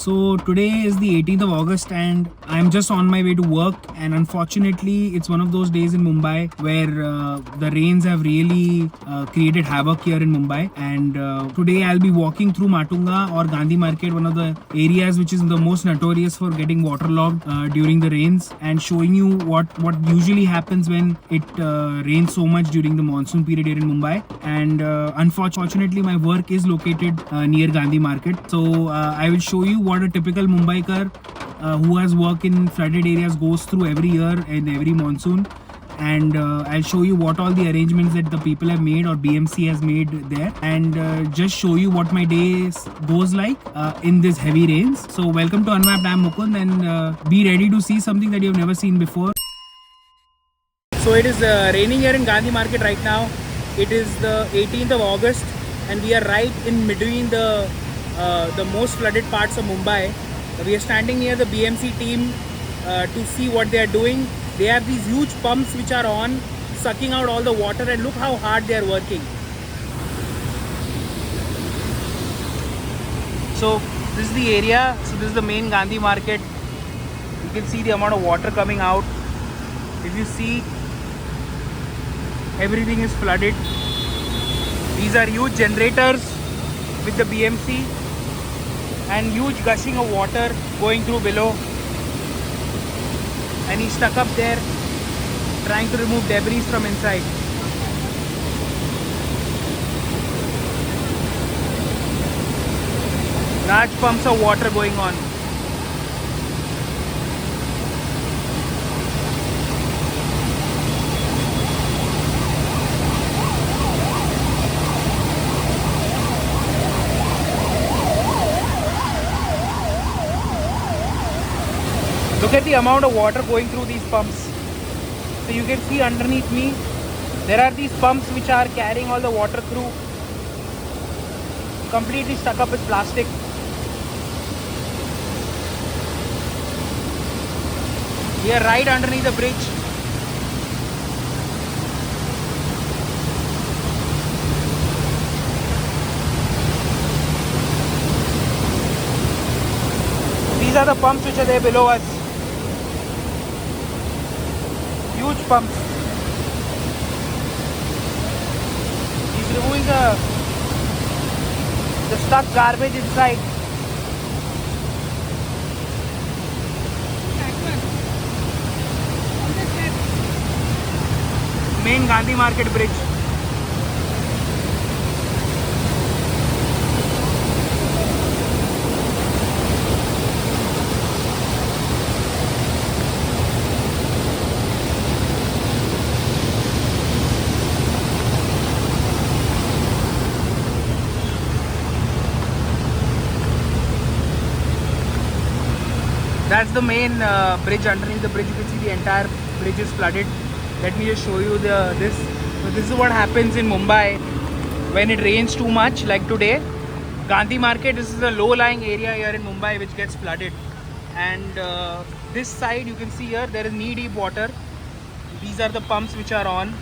So today is the 18th of August and I'm just on my way to work, and unfortunately it's one of those days in Mumbai where the rains have really created havoc here in Mumbai. And today I'll be walking through Matunga or Gandhi Market, one of the areas which is the most notorious for getting waterlogged during the rains, and showing you what usually happens when it rains so much during the monsoon period here in Mumbai. And unfortunately my work is located near Gandhi Market, so I will show you what a typical Mumbaikar who has worked in flooded areas goes through every year and every monsoon. And I'll show you what all the arrangements that the people have made or BMC has made there, and just show you what my day goes like in this heavy rains. So welcome to Unmapped. I'm Mukund, and be ready to see something that you've never seen before. So it is raining here in Gandhi Market right now. It is the 18th of August and we are right in between the most flooded parts of Mumbai. We are standing near the BMC team to see what they are doing. They have these huge pumps which are on, sucking out all the water, and look how hard they are working. So this is the area. So this is the main Gandhi Market. You can see the amount of water coming out. If you see, everything is flooded. These are huge generators with the BMC and huge gushing of water going through below. And he's stuck up there trying to remove debris from inside. Large pumps of water going on. Look at the amount of water going through these pumps. So you can see underneath me, there are these pumps which are carrying all the water through, completely stuck up with plastic. We are right underneath the bridge. These are the pumps which are there below us. Huge pumps. He's removing the stuck garbage inside. Main Gandhi Market bridge. That's the main bridge. Underneath the bridge you can see the entire bridge is flooded. Let me just show you this. So this is what happens in Mumbai when it rains too much, like today. Gandhi Market, this is a low-lying area here in Mumbai which gets flooded. And this side you can see here, there is knee-deep water. These are the pumps which are on.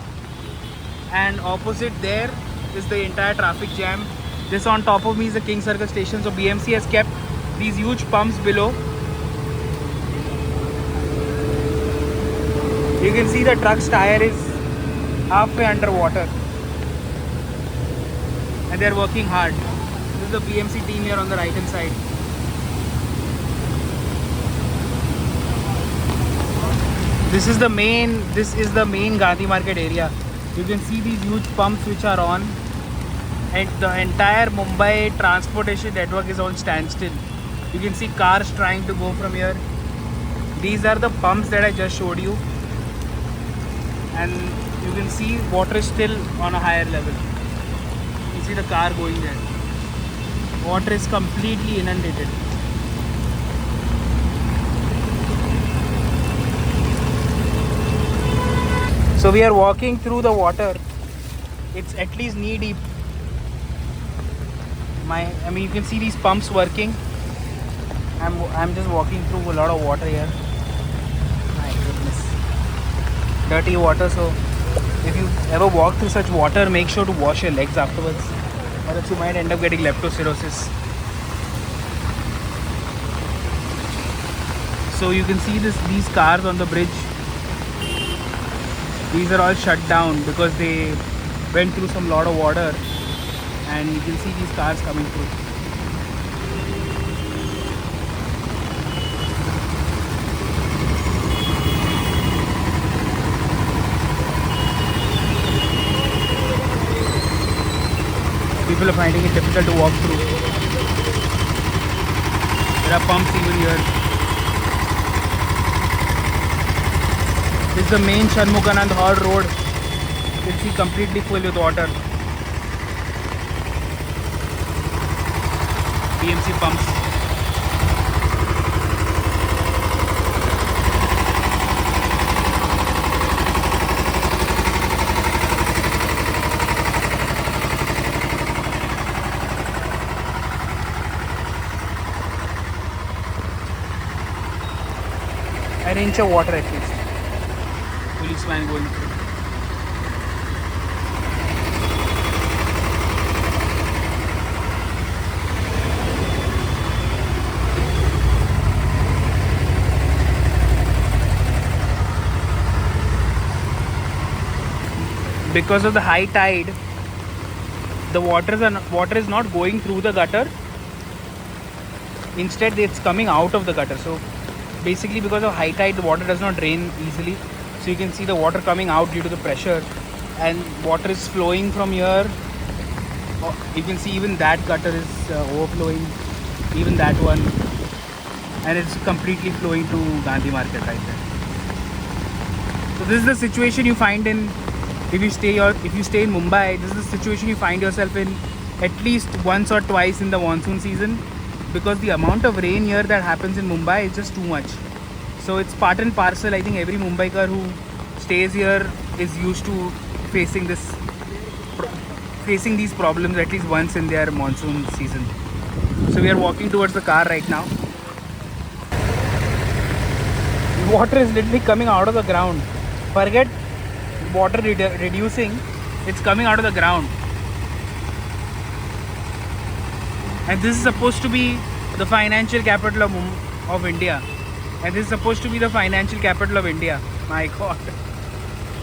And opposite there is the entire traffic jam. This on top of me is the King Circle station. So BMC has kept these huge pumps below. You can see the truck's tire is halfway underwater and they are working hard. This is the BMC team here on the right hand side. This is the main Gandhi Market area. You can see these huge pumps which are on, and the entire Mumbai transportation network is on standstill. You can see cars trying to go from here. These are the pumps that I just showed you. And you can see water is still on a higher level. You see the car going there. Water is completely inundated. So we are walking through the water. It's at least knee deep. I mean you can see these pumps working. I'm just walking through a lot of water here. My goodness. Dirty water, so if you ever walk through such water, make sure to wash your legs afterwards, or else you might end up getting leptocirrhosis. So you can see these cars on the bridge. These are all shut down because they went through some lot of water, and you can see these cars coming through. People are finding it difficult to walk through. There are pumps even here. This is the main Shanmuganand Hall road. You can see completely full with water. BMC pumps. An inch of water at least. Policeman going through. Because of the high tide, the water is not going through the gutter. Instead, it's coming out of the gutter. So basically, because of high tide, the water does not drain easily. So you can see the water coming out due to the pressure, and water is flowing from here. You can see even that gutter is overflowing, even that one, and it's completely flowing to Gandhi Market right there. So this is the situation you find in if you stay in Mumbai. This is the situation you find yourself in at least once or twice in the monsoon season, because the amount of rain here that happens in Mumbai is just too much. So it's part and parcel. I think every Mumbaikar who stays here is used to facing these problems at least once in their monsoon season. So we are walking towards the car right now. Water is literally coming out of the ground. Forget water reducing, it's coming out of the ground. And this is supposed to be the financial capital of India. And this is supposed to be the financial capital of India. My God.